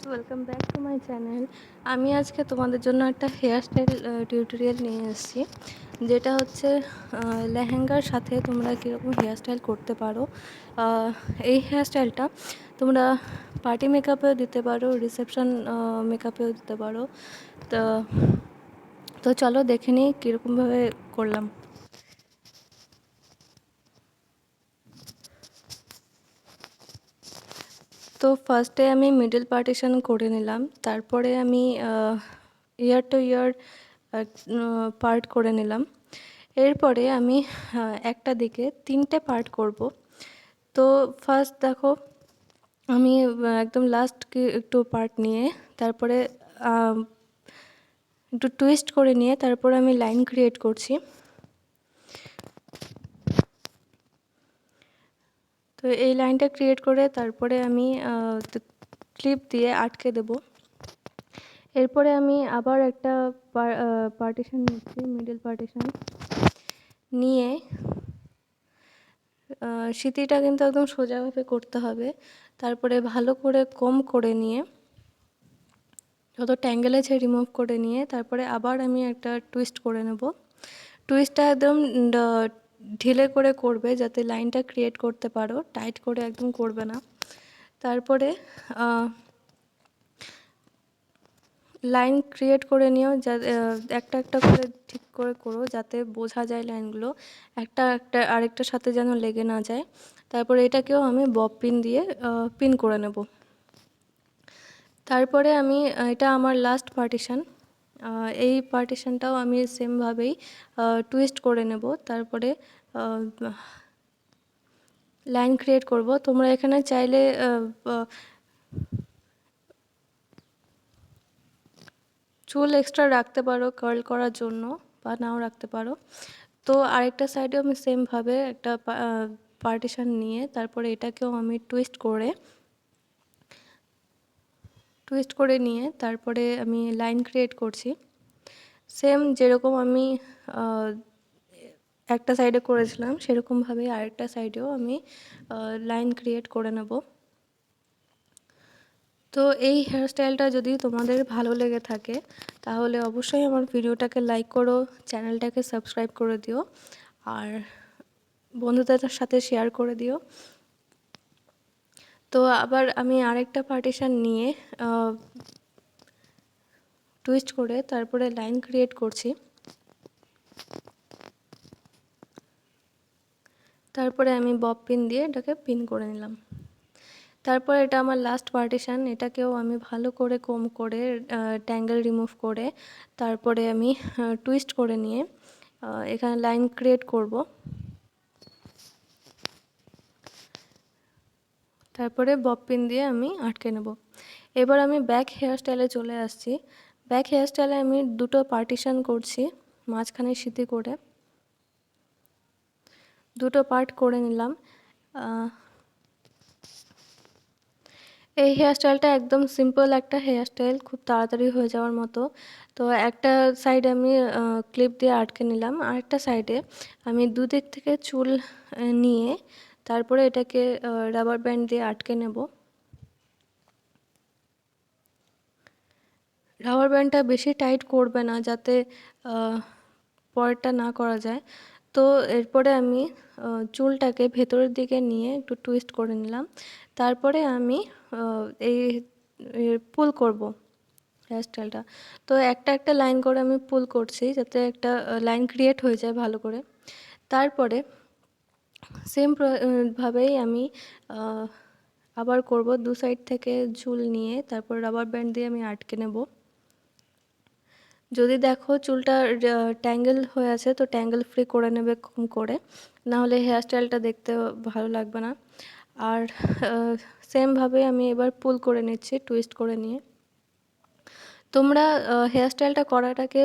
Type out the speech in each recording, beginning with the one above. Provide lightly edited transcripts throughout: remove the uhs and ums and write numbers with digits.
Welcome back to my channel. আমি আজকে তোমাদের জন্য একটা হেয়ারস্টাইল টিউটোরিয়াল নিয়ে এসেছি, যেটা হচ্ছে লেহেঙ্গার সাথে তোমরা কীরকম হেয়ারস্টাইল করতে পারো। এই হেয়ারস্টাইলটা তোমরা পার্টি মেকআপেও দিতে পারো, রিসেপশন মেকআপেও দিতে পারো। তো চলো দেখে নিই কীরকমভাবে করলাম। তো ফার্স্টে আমি মিডল পার্টিশন করে নিলাম, তারপরে আমি ইয়ার টু ইয়ার পার্ট করে নিলাম। এরপরে আমি একটা দিকে 3টে পার্ট করব। তো ফার্স্ট দেখো, আমি একদম লাস্ট একটু পার্ট নিয়ে তারপরে একটু টুইস্ট করে নিয়ে তারপরে আমি লাইন ক্রিয়েট করছি। তো এই লাইনটা ক্রিয়েট করে তারপরে আমি ক্লিপ দিয়ে আটকে দেব। এরপরে আমি আবার একটা পার্টিশন নিচ্ছি, মিডল পার্টিশন নিয়ে সিঁথিটা কিন্তু একদম সোজাভাবে করতে হবে। তারপরে ভালো করে কম করে নিয়ে যত ট্যাঙ্গেল আছে রিমুভ করে নিয়ে তারপরে আবার আমি একটা টুইস্ট করে নেব। টুইস্টটা একদম ঢিলে করে করবে, যাতে লাইনটা ক্রিয়েট করতে পারো, টাইট করে একদম করবে না। তারপরে লাইন ক্রিয়েট করে নিও, যা একটা একটা করে ঠিক করে করো যাতে বোঝা যায় লাইনগুলো একটা একটা আরেকটার সাথে যেন লেগে না যায়। তারপরে এটাকেও আমি বব পিন দিয়ে পিন করে নেব। তারপরে আমি এটা আমার লাস্ট পার্টিশন, এই পার্টিশনটাও আমি সেমভাবেই টুইস্ট করে নেব। তারপরে লাইন ক্রিয়েট করব। তোমরা এখানে চাইলে চুল এক্সট্রা রাখতে পারো কার্ল করার জন্য, বা নাও রাখতে পারো। তো আরেকটা সাইডেও আমি সেমভাবে একটা পার্টিশন নিয়ে তারপরে এটাকেও আমি টুইস্ট করে নিয়ে তারপরে আমি লাইন ক্রিয়েট করছি। সেম যেরকম আমি একটা সাইডে করেছিলাম সেরকমভাবেই আরেকটা সাইডেও আমি লাইন ক্রিয়েট করে নেব। তো এই হেয়ারস্টাইলটা যদি তোমাদের ভালো লেগে থাকে তাহলে অবশ্যই আমার ভিডিওটাকে লাইক করো, চ্যানেলটাকে সাবস্ক্রাইব করে দিও, আর বন্ধুদের সাথে শেয়ার করে দিও। তো আবার আমি আরেকটা পার্টিশন নিয়ে টুইস্ট করে তারপরে লাইন ক্রিয়েট করছি। তারপরে আমি বব পিন দিয়ে এটাকে পিন করে নিলাম। তারপর এটা আমার লাস্ট পার্টিশন, এটাকেও আমি ভালো করে কম করে ট্যাঙ্গেল রিমুভ করে তারপরে আমি টুইস্ট করে নিয়ে এখানে লাইন ক্রিয়েট করব। তারপরে বব পিন দিয়ে আমি আটকে নেব। এবার আমি ব্যাক হেয়ারস্টাইলে চলে আসছি। ব্যাক হেয়ারস্টাইলে আমি দুটো পার্টিশন করছি, মাঝখানে সিঁথি করে দুটো পার্ট করে নিলাম। এই হেয়ারস্টাইলটা একদম সিম্পল একটা হেয়ারস্টাইল, খুব তাড়াতাড়ি হয়ে যাওয়ার মতো। তো একটা সাইডে আমি ক্লিপ দিয়ে আটকে নিলাম, আরেকটা সাইডে আমি দুদিক থেকে চুল নিয়ে তারপরে এটাকে রাবার ব্যান্ড দিয়ে আটকে নেব। রাবার ব্যান্ডটা বেশি টাইট করবে না, যাতে পরেরটা না করা যায়। তো এরপরে আমি চুলটাকে ভেতরের দিকে নিয়ে একটু টুইস্ট করে নিলাম। তারপরে আমি এই পুল করব হেয়ারস্টাইলটা। তো একটা একটা লাইন করে আমি পুল করছি, যাতে একটা লাইন ক্রিয়েট হয়ে যায় ভালো করে। তারপরে সেম ভাবেই আমি আবার করব, দু সাইড থেকে ঝুল নিয়ে তারপর রাবার ব্যান্ড দিয়ে আমি আটকে নেব। যদি দেখো চুলটা ট্যাঙ্গেল হয়ে আছে তো ট্যাঙ্গেল ফ্রি করে নেবে কম করে, নাহলে হেয়ারস্টাইলটা দেখতে ভালো লাগবে না। আর সেমভাবে আমি এবার পুল করে নিচ্ছি টুইস্ট করে নিয়ে। তোমরা হেয়ারস্টাইলটা করাটাকে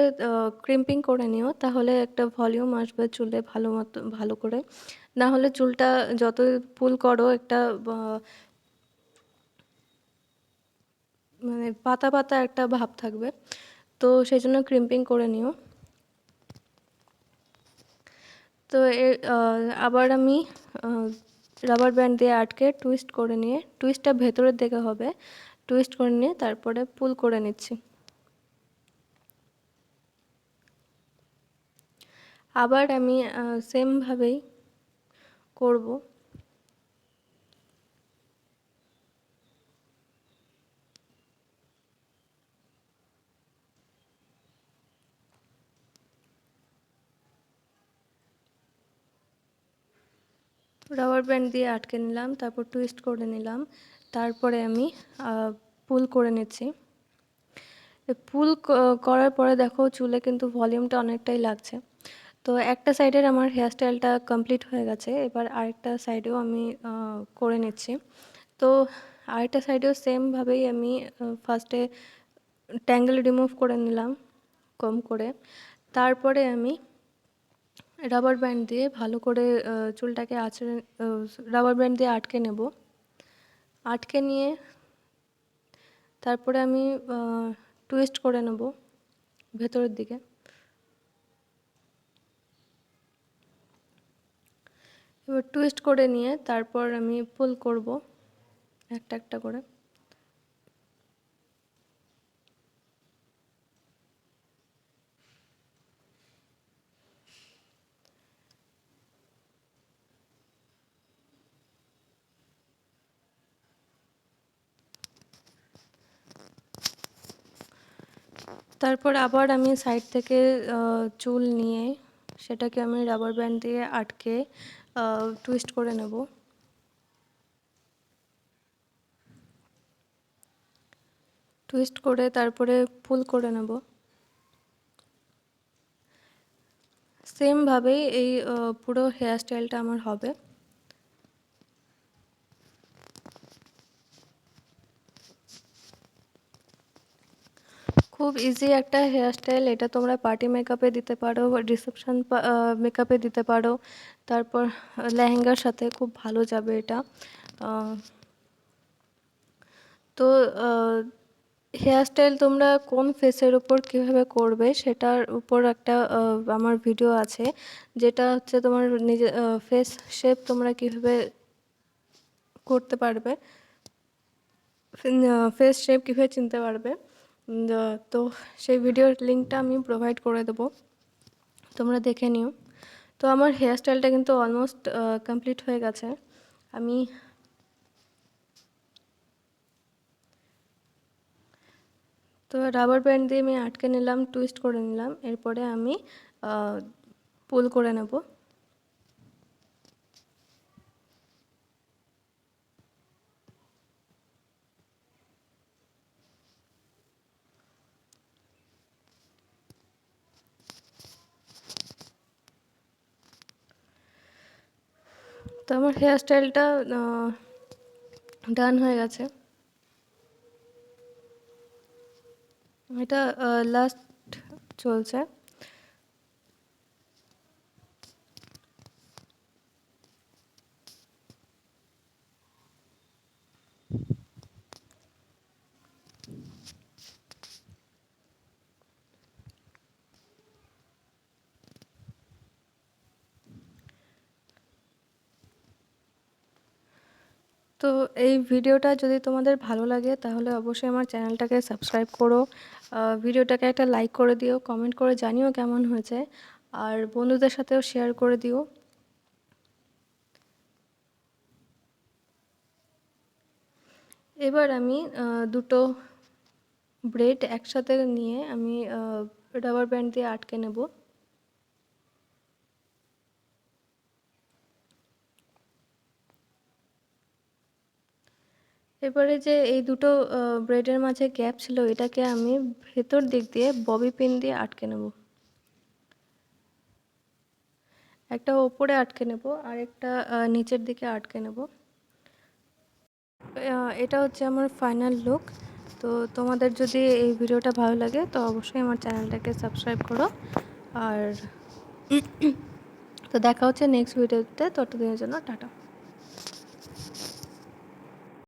ক্রিম্পিং করে নিও, তাহলে একটা ভলিউম আসবে চুলে ভালো করে। না হলে চুলটা যত পুল করো একটা মানে পাতা পাতা একটা ভাব থাকবে, তো সেই জন্য ক্রিম্পিং করে নিও। তো আবার আমি রাবার ব্যান্ড দিয়ে আটকে টুইস্ট করে নিয়ে, টুইস্টটা ভেতরের দিকে হবে, টুইস্ট করে নিয়ে তারপরে পুল করে নিচ্ছি। আবার আমি সেমভাবেই করব। রাবার ব্যান্ড দিয়ে আটকে নিলাম, তারপর টুইস্ট করে নিলাম, তারপরে আমি পুল করে নিচ্ছি। পুল করার পরে দেখো চুলে কিন্তু ভলিউমটা অনেকটাই লাগছে। তো একটা সাইডের আমার হেয়ারস্টাইলটা কমপ্লিট হয়ে গেছে, এবার আরেকটা সাইডেও আমি করে নিচ্ছি। তো আরেকটা সাইডেও সেমভাবেই আমি ফার্স্টে ট্যাঙ্গেল রিমুভ করে নিলাম কম করে, তারপরে আমি রাবার ব্যান্ড দিয়ে ভালো করে চুলটাকে আঁচড়ে রাবার ব্যান্ড দিয়ে আটকে নেব। আটকে নিয়ে তারপরে আমি টুইস্ট করে নেব ভেতরের দিকে। এবার টুইস্ট করে নিয়ে তারপর আমি পুল করব একটা একটা করে। তারপর আবার আমি সাইড থেকে চুল নিয়ে সেটাকে আমি রাবার ব্যান্ড দিয়ে আটকে টুইস্ট করে নেব। টুইস্ট করে তারপরে পুল করে নেব। সেমভাবেই এই পুরো হেয়ারস্টাইলটা আমার হবে। খুব ইজি একটা হেয়ারস্টাইল, এটা তোমরা পার্টি মেকআপে দিতে পারো, রিসেপশন মেকআপে দিতে পারো, তারপর লেহেঙ্গার সাথে খুব ভালো যাবে এটা। তো হেয়ারস্টাইল তোমরা কোন ফেসের উপর কীভাবে করবে সেটার উপর একটা আমার ভিডিও আছে, যেটা হচ্ছে তোমার নিজে ফেস শেপ তোমরা কীভাবে করতে পারবে, ফেস শেপ কীভাবে চিনতে পারবে। তো সেই ভিডিওর লিঙ্কটা আমি প্রোভাইড করে দেবো, তোমরা দেখে নিও। তো আমার হেয়ারস্টাইলটা কিন্তু অলমোস্ট কমপ্লিট হয়ে গেছে। আমি তো রাবার ব্যান্ড দিয়ে আমি আটকে নিলাম, টুইস্ট করে নিলাম, এরপরে আমি পুল করে নেব। তো আমার হেয়ারস্টাইলটা ডান হয়ে গেছে। এটা লাস্ট চলছে। তো এই ভিডিওটা যদি তোমাদের ভালো লাগে তাহলে অবশ্যই আমার চ্যানেলটাকে সাবস্ক্রাইব করো, ভিডিওটাকে একটা লাইক করে দিও, কমেন্ট করে জানিও কেমন হয়েছে, আর বন্ধুদের সাথেও শেয়ার করে দিও। এবার আমি দুটো ব্রেড একসাথে নিয়ে আমি রাবার ব্যান্ড দিয়ে আটকে নেব। এবারে যে এই দুটো ব্রেডের মাঝে গ্যাপ ছিল এটাকে আমি ভেতর দিক দিয়ে ববি পিন দিয়ে আটকে নেব। একটা ওপরে আটকে নেব আর একটা নিচের দিকে আটকে নেব। এটা হচ্ছে আমার ফাইনাল লুক। তো তোমাদের যদি এই ভিডিওটা ভালো লাগে তো অবশ্যই আমার চ্যানেলটাকে সাবস্ক্রাইব করো, আর তো দেখা হচ্ছে নেক্সট ভিডিওতে, ততদিনের জন্য টাটা।